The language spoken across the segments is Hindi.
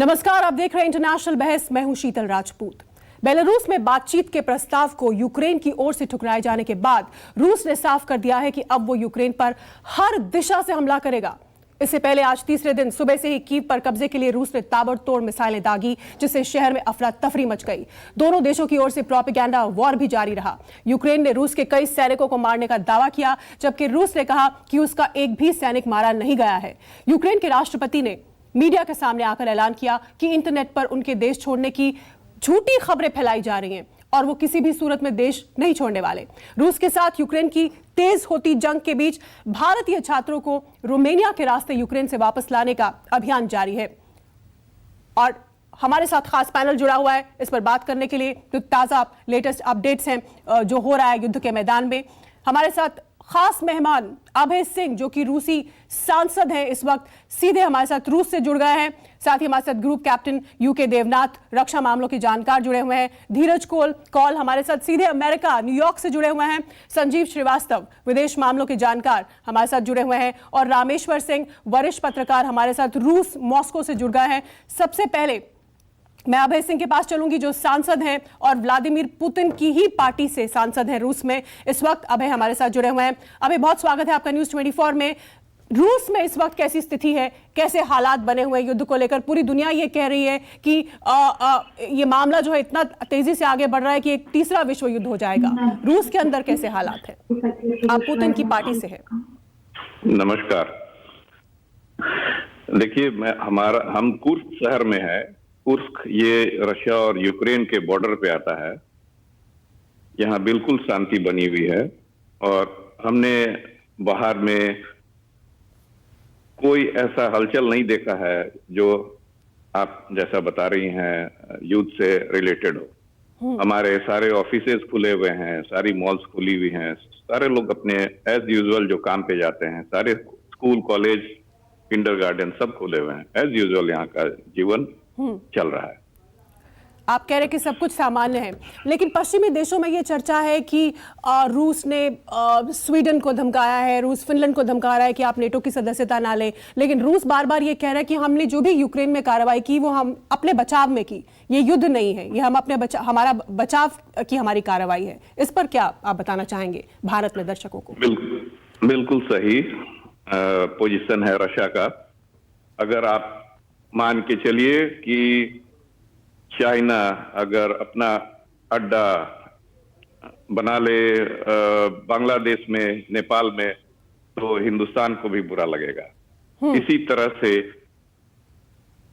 नमस्कार, आप देख रहे हैं इंटरनेशनल बहस। मैं हूं शीतल राजपूत। बेलारूस में बातचीत के प्रस्ताव को यूक्रेन की ओर से ठुकराए जाने के बाद रूस ने साफ कर दिया है कि अब वो यूक्रेन पर हर दिशा से हमला करेगा। इससे पहले आज तीसरे दिन सुबह से ही कीव पर कब्जे के लिए रूस ने ताबड़तोड़ मिसाइलें दागी, जिससे शहर में अफरा तफरी मच गई। दोनों देशों की ओर से प्रोपेगेंडा वॉर भी जारी रहा। यूक्रेन ने रूस के कई सैनिकों को मारने का दावा किया, जबकि रूस ने कहा कि उसका एक भी सैनिक मारा नहीं गया है। यूक्रेन के राष्ट्रपति ने मीडिया के सामने आकर ऐलान किया कि इंटरनेट पर उनके देश छोड़ने की झूठी खबरें फैलाई जा रही हैं और वो किसी भी सूरत में देश नहीं छोड़ने वाले। रूस के साथ यूक्रेन की तेज होती जंग के बीच भारतीय छात्रों को रोमानिया के रास्ते यूक्रेन से वापस लाने का अभियान जारी है और हमारे साथ खास पैनल जुड़ा हुआ है इस पर बात करने के लिए। जो ताजा लेटेस्ट अपडेट्स हैं जो हो रहा है युद्ध के मैदान में, हमारे साथ खास मेहमान अभय सिंह जो कि रूसी सांसद हैं, इस वक्त सीधे हमारे साथ रूस से जुड़ गए हैं। साथ ही हमारे साथ ग्रुप कैप्टन यूके देवनाथ, रक्षा मामलों के जानकार, जुड़े हुए हैं। धीरज कौल हमारे साथ सीधे अमेरिका न्यूयॉर्क से जुड़े हुए हैं। संजीव श्रीवास्तव, विदेश मामलों के जानकार, हमारे साथ जुड़े हुए हैं। और रामेश्वर सिंह, वरिष्ठ पत्रकार, हमारे साथ रूस मॉस्को से जुड़ गए हैं। सबसे पहले मैं अभय सिंह के पास चलूंगी जो सांसद हैं और व्लादिमीर पुतिन की ही पार्टी से सांसद हैं रूस में। इस वक्त अभय हमारे साथ जुड़े हुए हैं। अभय, बहुत स्वागत है आपका न्यूज़ 24 में। रूस में इस वक्त कैसी स्थिति है, कैसे हालात बने हुए हैं युद्ध को लेकर? पूरी दुनिया ये कह रही है कि ये मामला जो है इतना तेजी से आगे बढ़ रहा है कि एक तीसरा विश्व युद्ध हो जाएगा। रूस के अंदर कैसे हालात है? आप पुतिन की पार्टी से हैं। नमस्कार। देखिए, हम कुर्स्क शहर में है। कुर्स्क ये रशिया और यूक्रेन के बॉर्डर पे आता है। यहाँ बिल्कुल शांति बनी हुई है और हमने बाहर में कोई ऐसा हलचल नहीं देखा है जो आप जैसा बता रही हैं युद्ध से रिलेटेड हो। हमारे सारे ऑफिसेज खुले हुए हैं, सारी मॉल्स खुली हुई हैं, सारे लोग अपने एज यूजुअल जो काम पे जाते हैं, सारे स्कूल, कॉलेज, किंडरगार्टन सब खुले हुए हैं। एज यूजुअल यहाँ का जीवन चल रहा है। आप कह रहे हैं कि सब कुछ सामान्य है, लेकिन पश्चिमी देशों में ये चर्चा है कि रूस ने स्वीडन को धमकाया है, रूस फिनलैंड को धमका रहा है कि आप नेटो की सदस्यता ना लें। लेकिन रूस बार बार ये कह रहा है कि हमने जो भी यूक्रेन में कार्रवाई की वो हम अपने बचाव में की, ये युद्ध नहीं है, ये हम अपने हमारा बचाव की हमारी कार्रवाई है। इस पर क्या आप बताना चाहेंगे भारत में दर्शकों को? बिल्कुल सही पोजीशन है रशिया का। अगर आप मान के चलिए कि चाइना अगर अपना अड्डा बना ले बांग्लादेश में, नेपाल में, तो हिंदुस्तान को भी बुरा लगेगा। इसी तरह से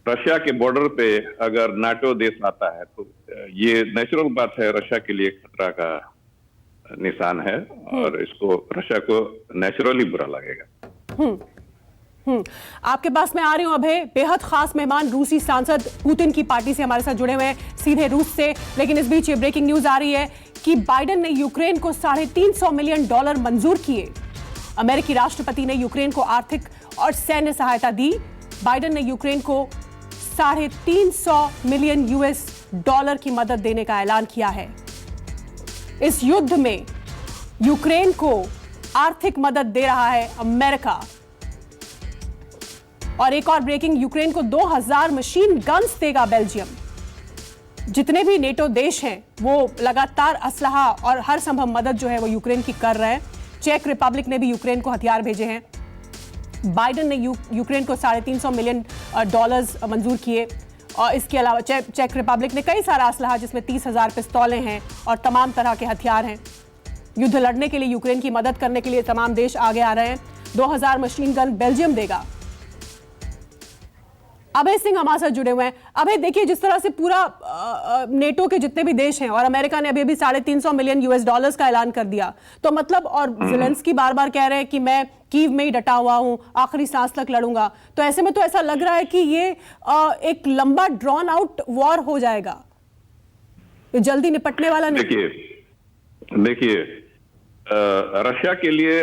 रशिया के बॉर्डर पे अगर नाटो देश आता है तो ये नेचुरल बात है, रशिया के लिए खतरा का निशान है और इसको रशिया को नेचुरली बुरा लगेगा। आपके पास मैं आ रही हूं अभय। बेहद खास मेहमान रूसी सांसद पुतिन की पार्टी से हमारे साथ जुड़े हुए हैं सीधे रूस से। लेकिन इस बीच ये ब्रेकिंग न्यूज आ रही है कि बाइडेन ने यूक्रेन को $350 मिलियन मंजूर किए। अमेरिकी राष्ट्रपति ने यूक्रेन को आर्थिक और सैन्य सहायता दी। बाइडेन ने यूक्रेन को $350 मिलियन की मदद देने का ऐलान किया है। इस युद्ध में यूक्रेन को आर्थिक मदद दे रहा है अमेरिका। और एक और ब्रेकिंग, यूक्रेन को 2000 मशीन गन्स देगा बेल्जियम। जितने भी नेटो देश हैं वो लगातार असलहा और हर संभव मदद जो है वो यूक्रेन की कर रहे हैं। चेक रिपब्लिक ने भी यूक्रेन को हथियार भेजे हैं। बाइडेन ने यूक्रेन को $350 मिलियन मंजूर किए। और इसके अलावा चेक रिपब्लिक ने कई सारा असलहा, जिसमें 30,000 पिस्तौलें हैं और तमाम तरह के हथियार हैं। युद्ध लड़ने के लिए यूक्रेन की मदद करने के लिए तमाम देश आगे आ रहे हैं। 2000 मशीन गन बेल्जियम देगा। अभय सिंह हमारे साथ जुड़े हुए हैं। अभय, देखिए, जिस तरह से पूरा नेटो के जितने भी देश हैं और अमेरिका ने अभी $350 मिलियन का ऐलान कर दिया, तो मतलब, और ज़ेलेंस्की बार बार कह रहे हैं कि मैं कीव में ही डटा हुआ हूं, आखिरी सांस तक लड़ूंगा। तो ऐसे में तो ऐसा लग रहा है कि ये एक लंबा ड्रॉन आउट वॉर हो जाएगा, ये जल्दी निपटने वाला नहीं। देखिए, रशिया के लिए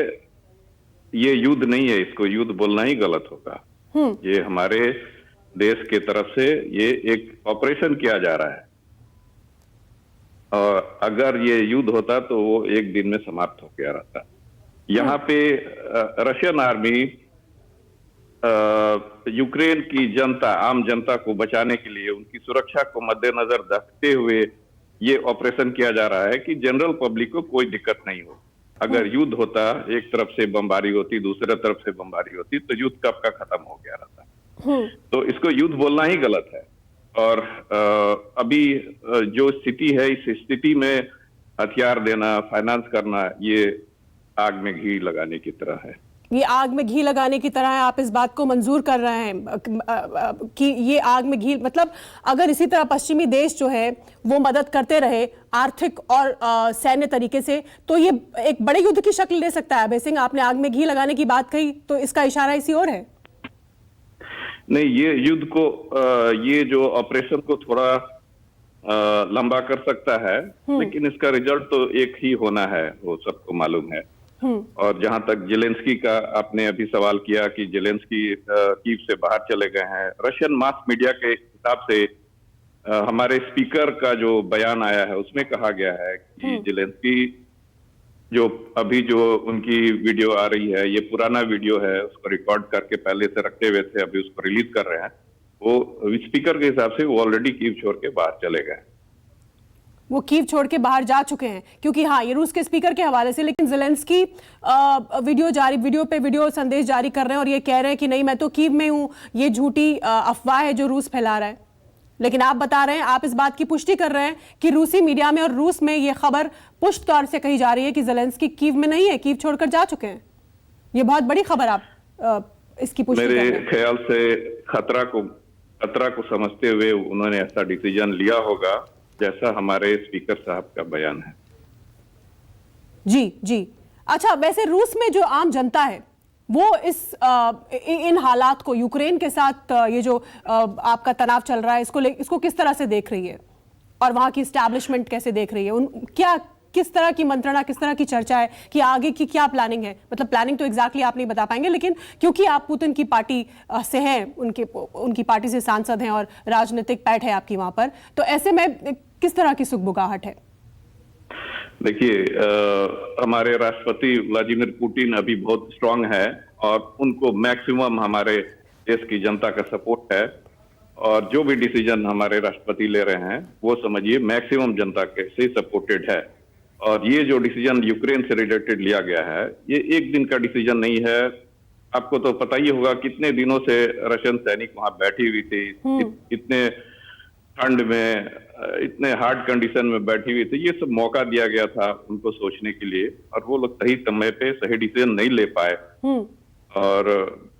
ये युद्ध नहीं है, इसको युद्ध बोलना ही गलत होगा। ये हमारे देश के तरफ से ये एक ऑपरेशन किया जा रहा है और अगर ये युद्ध होता तो वो एक दिन में समाप्त हो गया रहता। यहाँ पे रशियन आर्मी यूक्रेन की जनता, आम जनता को बचाने के लिए, उनकी सुरक्षा को मद्देनजर रखते हुए ये ऑपरेशन किया जा रहा है कि जनरल पब्लिक को कोई दिक्कत नहीं हो। अगर युद्ध होता, एक तरफ से बमबारी होती, दूसरे तरफ से बमबारी होती, तो युद्ध कब का खत्म हो गया रहता। तो इसको युद्ध बोलना ही गलत है। और अभी जो स्थिति है, इस स्थिति में हथियार देना, फाइनेंस करना, ये आग में घी लगाने की तरह है। ये आग में घी लगाने की तरह है। आप इस बात को मंजूर कर रहे हैं कि ये आग में घी, मतलब अगर इसी तरह पश्चिमी देश जो है वो मदद करते रहे आर्थिक और सैन्य तरीके से, तो ये एक बड़े युद्ध की शक्ल ले सकता है। अभय सिंह, आपने आग में घी लगाने की बात कही, तो इसका इशारा इसी ओर है? नहीं, ये युद्ध को, ये जो ऑपरेशन को थोड़ा लंबा कर सकता है, लेकिन इसका रिजल्ट तो एक ही होना है, वो सबको मालूम है। और जहां तक जेलेंस्की का आपने अभी सवाल किया कि जेलेंस्की कीव से बाहर चले गए हैं, रशियन मास मीडिया के हिसाब से हमारे स्पीकर का जो बयान आया है उसमें कहा गया है कि जेलेंस्की जो अभी जो उनकी वीडियो आ रही है, ये पुराना वीडियो है, उसको रिकॉर्ड करके पहले से रखे हुए थे, अभी उसको रिलीज कर रहे हैं। वो स्पीकर के हिसाब से वो ऑलरेडी कीव छोड़ के बाहर चले गए। वो कीव छोड़ के बाहर जा चुके हैं, क्योंकि हाँ, ये रूस के स्पीकर के हवाले से, लेकिन ज़ेलेंस्की वीडियो संदेश जारी कर रहे हैं और ये कह रहे हैं कि नहीं, मैं तो कीव में हूं, ये झूठी अफवाह है जो रूस फैला रहा है। लेकिन आप बता रहे हैं, आप इस बात की पुष्टि कर रहे हैं कि रूसी मीडिया में और रूस में ये खबर पुष्ट तौर से कही जा रही है कि ज़ेलेंस्की कीव में नहीं है, कीव छोड़कर जा चुके हैं। ये बहुत बड़ी खबर, आप इसकी पुष्टि कर रहे हैं। मेरे ख्याल से खतरा को समझते हुए उन्होंने ऐसा डिसीजन लिया होगा, जैसा हमारे स्पीकर साहब का बयान है। जी जी। अच्छा, वैसे रूस में जो आम जनता है वो इन हालात को, यूक्रेन के साथ ये जो आपका तनाव चल रहा है, इसको किस तरह से देख रही है, और वहां की एस्टैब्लिशमेंट कैसे देख रही है? किस तरह की मंत्रणा, किस तरह की चर्चा है कि आगे की क्या प्लानिंग है? मतलब प्लानिंग तो एग्जैक्टली आप नहीं बता पाएंगे, लेकिन क्योंकि आप पुतिन की पार्टी से हैं, उनकी पार्टी से सांसद हैं और राजनीतिक पैठ है आपकी वहां पर, तो ऐसे में किस तरह की सुगबुगाहट है? देखिए, हमारे राष्ट्रपति व्लादिमीर पुतिन अभी बहुत स्ट्रांग है और उनको मैक्सिमम हमारे देश की जनता का सपोर्ट है, और जो भी डिसीजन हमारे राष्ट्रपति ले रहे हैं वो समझिए मैक्सिमम जनता के से सपोर्टेड है। और ये जो डिसीजन यूक्रेन से रिलेटेड लिया गया है, ये एक दिन का डिसीजन नहीं है। आपको तो पता ही होगा कितने दिनों से रशियन सैनिक वहां बैठी हुई थी, इतने ठंड में, इतने हार्ड कंडीशन में बैठी हुई थी। ये सब मौका दिया गया था उनको सोचने के लिए, और वो लोग सही समय पे सही डिसीजन नहीं ले पाए और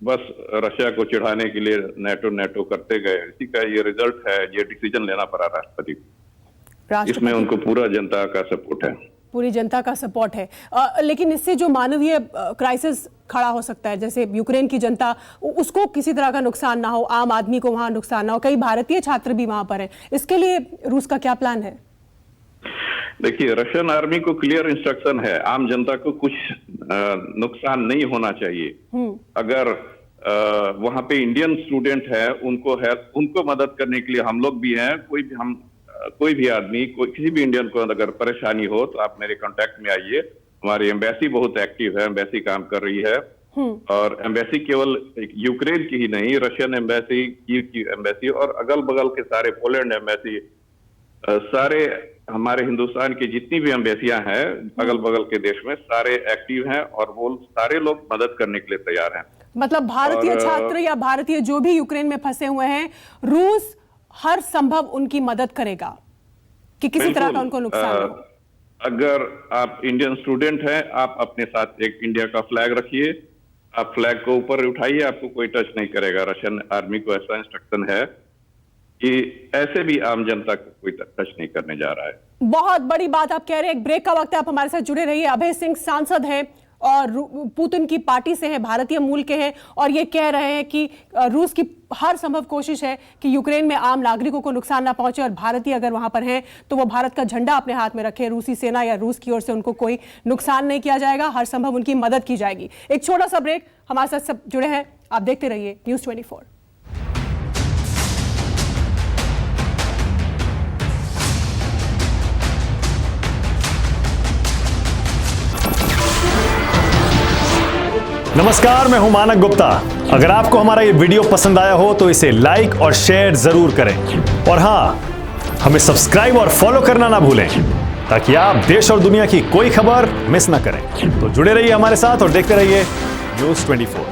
बस रशिया को चिढ़ाने के लिए नेटो करते गए। इसी का ये रिजल्ट है, ये डिसीजन लेना पड़ा राष्ट्रपति को। इसमें उनको पूरा जनता का सपोर्ट है, पूरी जनता का सपोर्ट है। लेकिन इससे जो मानवीय क्राइसिस खड़ा हो सकता है, जैसे यूक्रेन की जनता, उसको किसी तरह का नुकसान ना हो, आम आदमी को वहां नुकसान ना हो, कई भारतीय छात्र भी वहां पर हैं, इसके लिए रूस का क्या प्लान है? देखिए, रशियन आर्मी को क्लियर इंस्ट्रक्शन है, आम जनता को कुछ नुकसान नहीं होना चाहिए। अगर वहां पे इंडियन स्टूडेंट है, उनको मदद करने के लिए हम लोग भी हैं। कोई भी आदमी, किसी भी इंडियन को अगर परेशानी हो तो आप मेरे कांटेक्ट में आइए। हमारी एम्बेसी बहुत एक्टिव है, एम्बेसी काम कर रही है, और एम्बेसी केवल यूक्रेन की ही नहीं, रशियन एम्बेसी, कीव की एम्बेसी और अगल बगल के सारे, पोलैंड एम्बेसी, सारे हमारे हिंदुस्तान की जितनी भी एम्बेसियां हैं अगल बगल के देश में, सारे एक्टिव हैं और वो सारे लोग मदद करने के लिए तैयार हैं। मतलब भारतीय छात्र या भारतीय जो भी यूक्रेन में फंसे हुए हैं, रूस हर संभव उनकी मदद करेगा कि किसी तरह का उनको नुकसान हो। अगर आप इंडियन स्टूडेंट हैं, आप अपने साथ एक इंडिया का फ्लैग रखिए, आप फ्लैग को ऊपर उठाइए, आपको कोई टच नहीं करेगा। रशियन आर्मी को ऐसा इंस्ट्रक्शन है कि ऐसे भी आम जनता को कोई टच नहीं करने जा रहा है। बहुत बड़ी बात आप कह रहे हैं। एक ब्रेक का वक्त है, आप हमारे साथ जुड़े रहिए। अभय सिंह सांसद हैं और पुतिन की पार्टी से हैं, भारतीय मूल के हैं, और ये कह रहे हैं कि रूस की हर संभव कोशिश है कि यूक्रेन में आम नागरिकों को नुकसान ना पहुंचे, और भारतीय अगर वहां पर हैं तो वो भारत का झंडा अपने हाथ में रखे। रूसी सेना या रूस की ओर से उनको कोई नुकसान नहीं किया जाएगा, हर संभव उनकी मदद की जाएगी। एक छोटा सा ब्रेक, हमारे साथ सब जुड़े हैं, आप देखते रहिए न्यूज़ 24। नमस्कार, मैं हूं मानक गुप्ता। अगर आपको हमारा ये वीडियो पसंद आया हो तो इसे लाइक और शेयर जरूर करें और हां, हमें सब्सक्राइब और फॉलो करना ना भूलें ताकि आप देश और दुनिया की कोई खबर मिस ना करें। तो जुड़े रहिए हमारे साथ और देखते रहिए News 24।